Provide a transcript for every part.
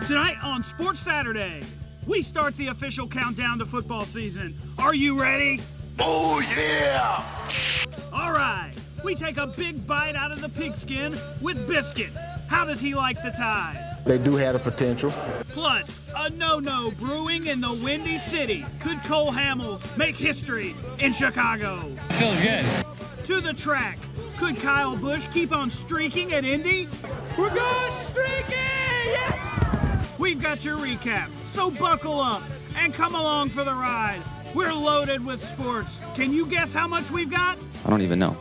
Tonight on Sports Saturday, we start the official countdown to football season. Are you ready? Oh, yeah! All right, we take a big bite out of the pigskin with Biscuit. How does he like the Tide? They do have the potential. Plus, a no-no brewing in the Windy City. Could Cole Hamels make history in Chicago? Feels good. To the track. Could Kyle Busch keep on streaking at Indy? We're going streaking! Yeah! We've got your recap, so buckle up and come along for the ride. We're loaded with sports. Can you guess how much we've got? I don't even know.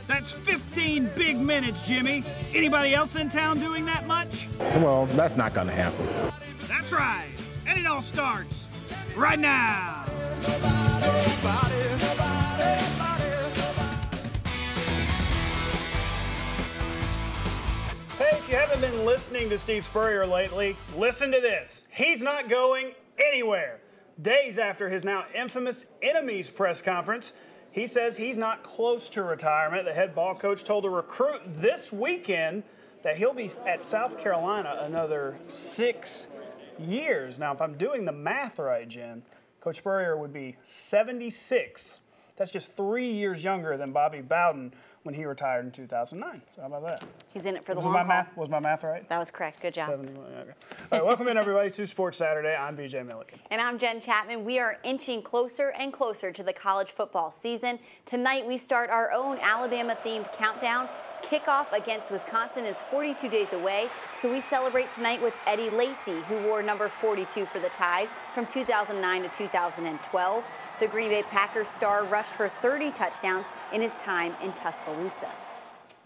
That's 15 big minutes, Jimmy. Anybody else in town doing that much? Well, that's not going to happen. That's right. And it all starts right now. Hey, if you haven't been listening to Steve Spurrier lately, listen to this. He's not going anywhere. Days after his now infamous enemies press conference, he says he's not close to retirement. The head ball coach told a recruit this weekend that he'll be at South Carolina another 6 years. Now, if I'm doing the math right, Jen, Coach Spurrier would be 76. That's just 3 years younger than Bobby Bowden when he retired in 2009. So how about that? He's in it for the long haul. Was my math right? That was correct. Good job. 71, okay. All right, welcome in, everybody, to Sports Saturday. I'm BJ Millican. And I'm Jen Chapman. We are inching closer and closer to the college football season. Tonight, we start our own Alabama-themed countdown. Kickoff against Wisconsin is 42 days away, so we celebrate tonight with Eddie Lacy, who wore number 42 for the Tide from 2009 to 2012. The Green Bay Packers star rushed for 30 touchdowns in his time in Tuscaloosa.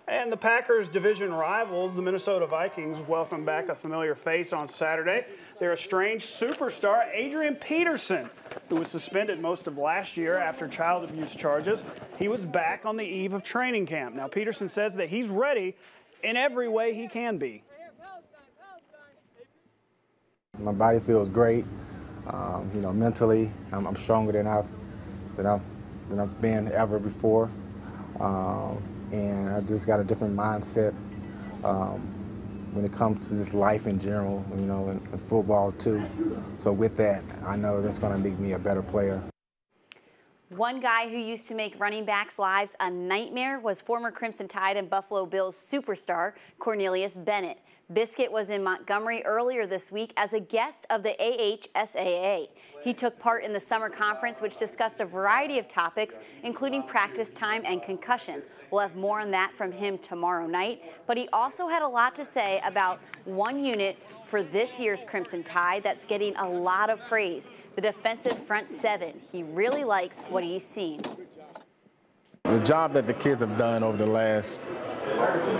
And the Packers' division rivals, the Minnesota Vikings, welcome back a familiar face on Saturday. Their estranged superstar, Adrian Peterson, who was suspended most of last year after child abuse charges. He was back on the eve of training camp. Now, Peterson says that he's ready in every way he can be. My body feels great. Mentally, I'm stronger than I've been ever before. And I just got a different mindset when it comes to just life in general, and football too. So with that, I know that's going to make me a better player. One guy who used to make running backs' lives a nightmare was former Crimson Tide and Buffalo Bills superstar Cornelius Bennett. Biscuit was in Montgomery earlier this week as a guest of the AHSAA. He took part in the summer conference, which discussed a variety of topics, including practice time and concussions. We'll have more on that from him tomorrow night. But he also had a lot to say about one unit for this year's Crimson Tide that's getting a lot of praise, the defensive front seven. He really likes what he's seen. The job that the kids have done over the last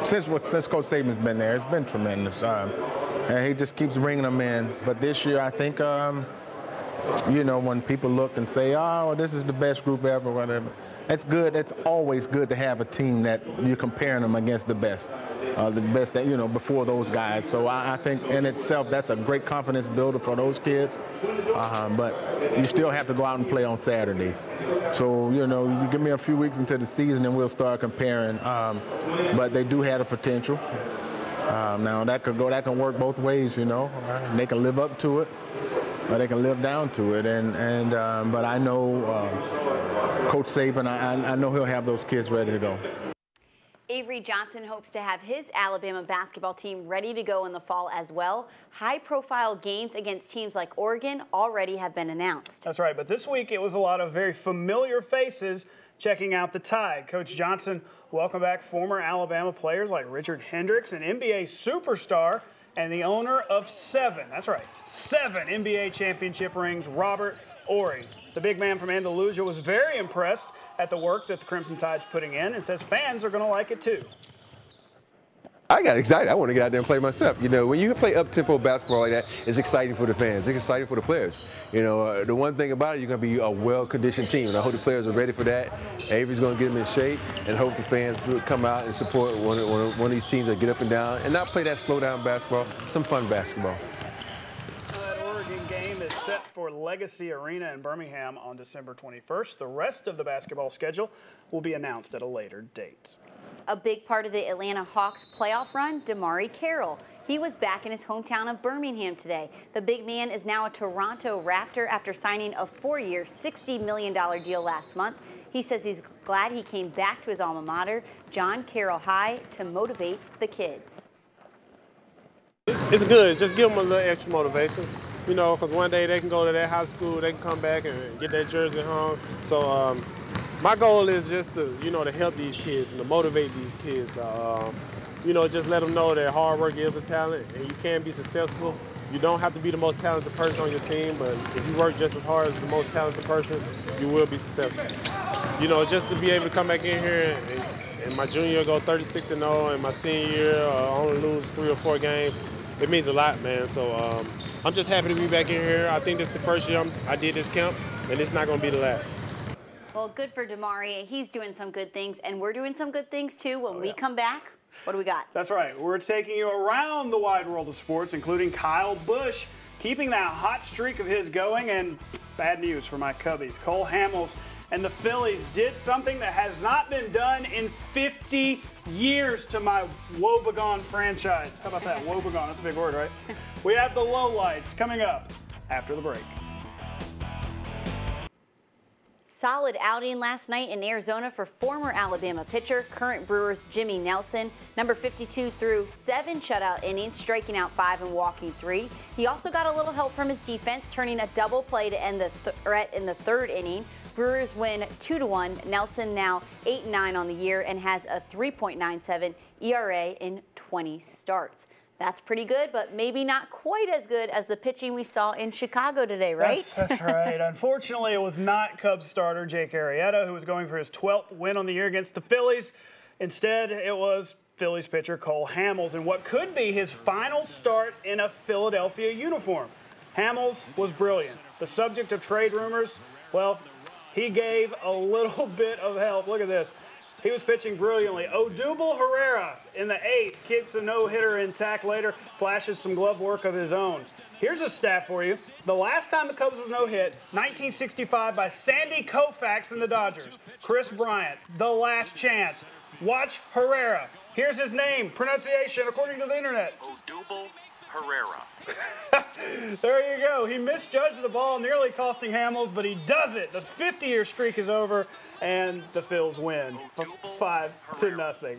since Coach Saban's been there, it's been tremendous. And he just keeps bringing them in. But this year, I think, when people look and say, oh, this is the best group ever, whatever, it's good. It's always good to have a team that you're comparing them against the best that, before those guys. So I think in itself, that's a great confidence builder for those kids. But you still have to go out and play on Saturdays. So, you give me a few weeks into the season and we'll start comparing. But they do have the potential. Now that can work both ways, They can live up to it, or they can live down to it. But I know Coach Saban, I know he'll have those kids ready to go. Avery Johnson hopes to have his Alabama basketball team ready to go in the fall as well. High-profile games against teams like Oregon already have been announced. That's right, but this week it was a lot of very familiar faces checking out the Tide. Coach Johnson welcomed back former Alabama players like Richard Hendricks, an NBA superstar, and the owner of seven NBA championship rings, Robert Horry. The big man from Andalusia was very impressed at the work that the Crimson Tide's putting in and says fans are going to like it too. I got excited. I want to get out there and play myself. When you play up-tempo basketball like that, it's exciting for the fans. It's exciting for the players. The one thing about it, you're going to be a well-conditioned team, and I hope the players are ready for that. Avery's going to get them in shape, and hope the fans will come out and support one of these teams that get up and down and not play that slow-down basketball, some fun basketball. That Oregon game is set for Legacy Arena in Birmingham on December 21st. The rest of the basketball schedule will be announced at a later date. A big part of the Atlanta Hawks playoff run, DeMarre Carroll. He was back in his hometown of Birmingham today. The big man is now a Toronto Raptor after signing a 4-year, $60 million deal last month. He says he's glad he came back to his alma mater, John Carroll High, to motivate the kids. It's good. Just give them a little extra motivation, you know, because one day they can go to that high school, they can come back and get that jersey home. So my goal is just to, you know, to help these kids and to motivate these kids. You know, just let them know that hard work is a talent and you can be successful. You don't have to be the most talented person on your team, but if you work just as hard as the most talented person, you will be successful. You know, just to be able to come back in here and my junior year go 36-0 and my senior year only lose 3 or 4 games, it means a lot, man. So I'm just happy to be back in here. I think this is the first year I did this camp, and it's not going to be the last. Well, good for DeMarre. He's doing some good things, and we're doing some good things, too. When we come back, what do we got? That's right. We're taking you around the wide world of sports, including Kyle Busch, keeping that hot streak of his going, and bad news for my Cubbies. Cole Hamels and the Phillies did something that has not been done in 50 years to my woebegone franchise. How about that? Woebegone. That's a big word, right? We have the lowlights coming up after the break. Solid outing last night in Arizona for former Alabama pitcher, current Brewers Jimmy Nelson. Number 52 threw 7 shutout innings, striking out 5 and walking 3. He also got a little help from his defense, turning a double play to end the threat in the 3rd inning. Brewers win 2-1. Nelson now 8-9 on the year and has a 3.97 ERA in 20 starts. That's pretty good, but maybe not quite as good as the pitching we saw in Chicago today, right? That's right. Unfortunately, it was not Cubs starter Jake Arrieta, who was going for his 12th win on the year against the Phillies. Instead, it was Phillies pitcher Cole Hamels in what could be his final start in a Philadelphia uniform. Hamels was brilliant. The subject of trade rumors, well, he gave a little bit of help. Look at this. He was pitching brilliantly. Odubel Herrera in the 8th keeps a no-hitter intact later, flashes some glove work of his own. Here's a stat for you. The last time the Cubs was no-hit, 1965 by Sandy Koufax and the Dodgers. Chris Bryant, the last chance. Watch Herrera. Here's his name, pronunciation according to the internet. Odubel Herrera. There you go. He misjudged the ball, nearly costing Hamels, but he does it. The 50-year streak is over, and the Phils win 5-0.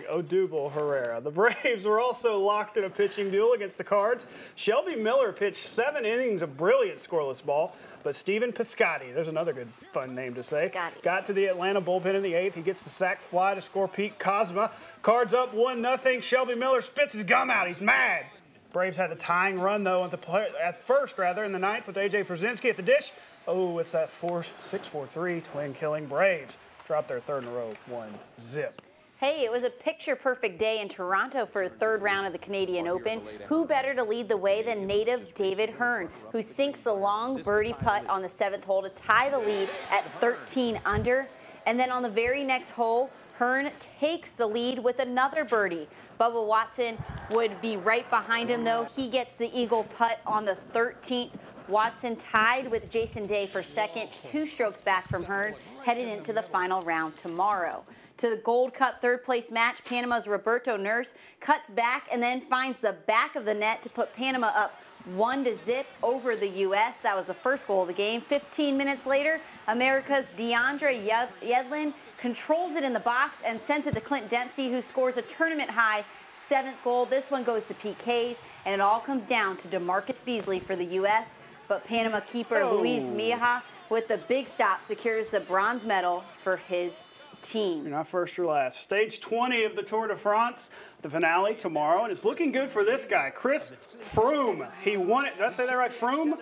Odubel Herrera. The Braves were also locked in a pitching duel against the Cards. Shelby Miller pitched 7 innings of brilliant scoreless ball, but Stephen Piscotty, there's another good fun name to say, got to the Atlanta bullpen in the 8th. He gets the sac fly to score Pete Kozma. Cards up 1-0. Shelby Miller spits his gum out. He's mad. Braves had the tying run, though, at first, in the 9th with A.J. Przinsky at the dish. Oh, it's that 6-4-3 twin killing. Braves dropped their 3rd in a row, 1-0. Hey, it was a picture-perfect day in Toronto for the 3rd round of the Canadian Open. Who better to lead the way than native David Hearn, who sinks the long birdie putt on the 7th hole to tie the lead at 13 under. And then on the very next hole, Hearn takes the lead with another birdie. Bubba Watson would be right behind him, though. He gets the eagle putt on the 13th. Watson tied with Jason Day for 2nd, 2 strokes back from Hearn, headed into the final round tomorrow. To the Gold Cup 3rd place match, Panama's Roberto Nurse cuts back and then finds the back of the net to put Panama up 1-0 over the U.S. That was the first goal of the game. 15 minutes later, America's DeAndre Yedlin controls it in the box and sends it to Clint Dempsey, who scores a tournament-high 7th goal. This one goes to PKs, and it all comes down to DeMarcus Beasley for the U.S., but Panama keeper Luis Milla, with the big stop, secures the bronze medal for his team. You're not first or last. Stage 20 of the Tour de France, the finale tomorrow, and it's looking good for this guy, Chris Froome. He won it. Did I say that right? Froome?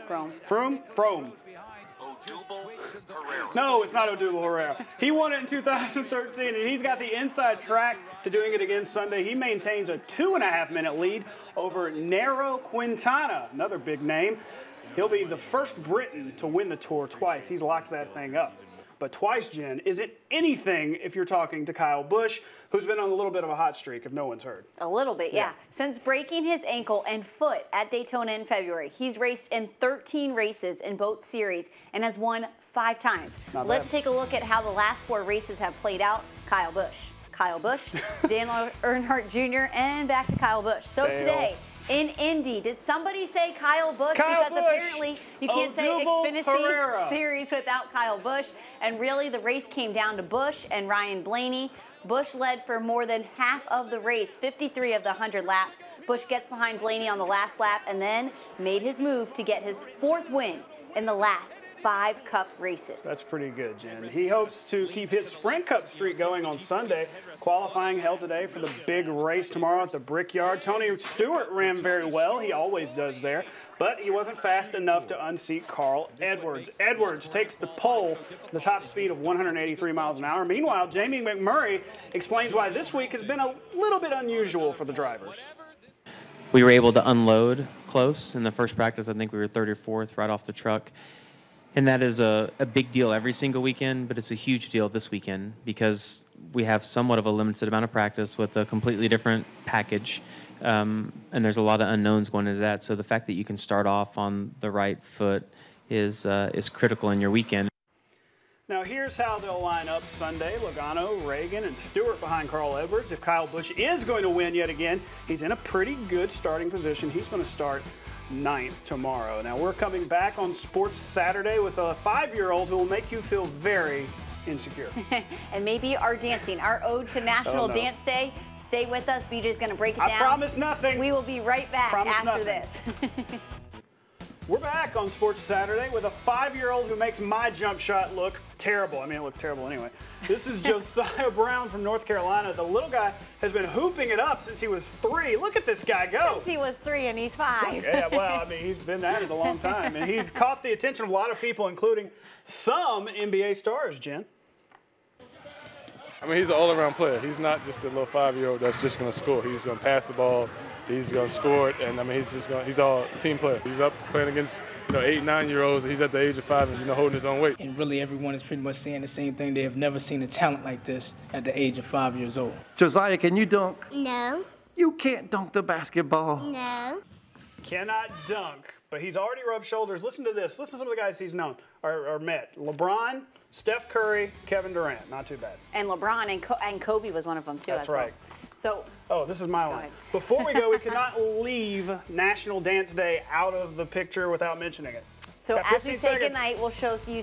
Froome. No, it's not Odubel Herrera. He won it in 2013, and he's got the inside track to doing it again Sunday. He maintains a 2.5-minute lead over Nairo Quintana, another big name. He'll be the first Briton to win the Tour twice. He's locked that thing up. But twice, Jen, isn't anything if you're talking to Kyle Busch, who's been on a little bit of a hot streak, if no one's heard. A little bit, yeah. Since breaking his ankle and foot at Daytona in February, he's raced in 13 races in both series and has won 5 times. Let's take a look at how the last 4 races have played out. Kyle Busch. Kyle Busch, Daniel Earnhardt Jr., and back to Kyle Busch. So today, in Indy, did somebody say Kyle Busch? Because apparently you can't say Xfinity Series without Kyle Busch. And really, the race came down to Busch and Ryan Blaney. Busch led for more than half of the race, 53 of the 100 laps. Busch gets behind Blaney on the last lap and then made his move to get his 4th win in the last 5 Cup races. That's pretty good, Jen. He hopes to keep his Sprint Cup streak going on Sunday. Qualifying held today for the big race tomorrow at the Brickyard. Tony Stewart ran very well. He always does there. But he wasn't fast enough to unseat Carl Edwards. Edwards takes the pole, the top speed of 183 miles an hour. Meanwhile, Jamie McMurray explains why this week has been a little bit unusual for the drivers. We were able to unload close. In the first practice, I think we were 3rd or 4th right off the truck. And that is a big deal every single weekend, but it's a huge deal this weekend because we have somewhat of a limited amount of practice with a completely different package. And there's a lot of unknowns going into that. So the fact that you can start off on the right foot is critical in your weekend. Now here's how they'll line up Sunday. Logano, Reagan, and Stewart behind Carl Edwards. If Kyle Busch is going to win yet again, he's in a pretty good starting position. He's going to start 9th tomorrow. Now we're coming back on Sports Saturday with a 5-year-old who will make you feel very insecure. And maybe our dancing, our ode to National Dance Day. Stay with us. BJ's going to break it down. I promise nothing. We will be right back after this. We're back on Sports Saturday with a 5-year-old who makes my jump shot look terrible. I mean, it looked terrible anyway. This is Josiah Brown from North Carolina. The little guy has been hooping it up since he was 3. Look at this guy go. Since he was 3 and he's 5. Yeah, well, I mean, he's been at it a long time. And he's caught the attention of a lot of people, including some NBA stars, Jen. I mean, he's an all-around player. He's not just a little 5-year-old that's just going to score. He's going to pass the ball. He's going to score it, and I mean, he's all a team player. He's up playing against 8, 9-year-olds. He's at the age of 5 and holding his own weight. And really, everyone is pretty much saying the same thing. They have never seen a talent like this at the age of 5 years old. Josiah, can you dunk? No. You can't dunk the basketball. No. Cannot dunk, but he's already rubbed shoulders. Listen to this. Listen to some of the guys he's known or met. LeBron, Steph Curry, Kevin Durant. Not too bad. And LeBron and Kobe was one of them, too. That's right. So, this is my line. Before we go, we cannot leave National Dance Day out of the picture without mentioning it. So as we say goodnight, we'll show you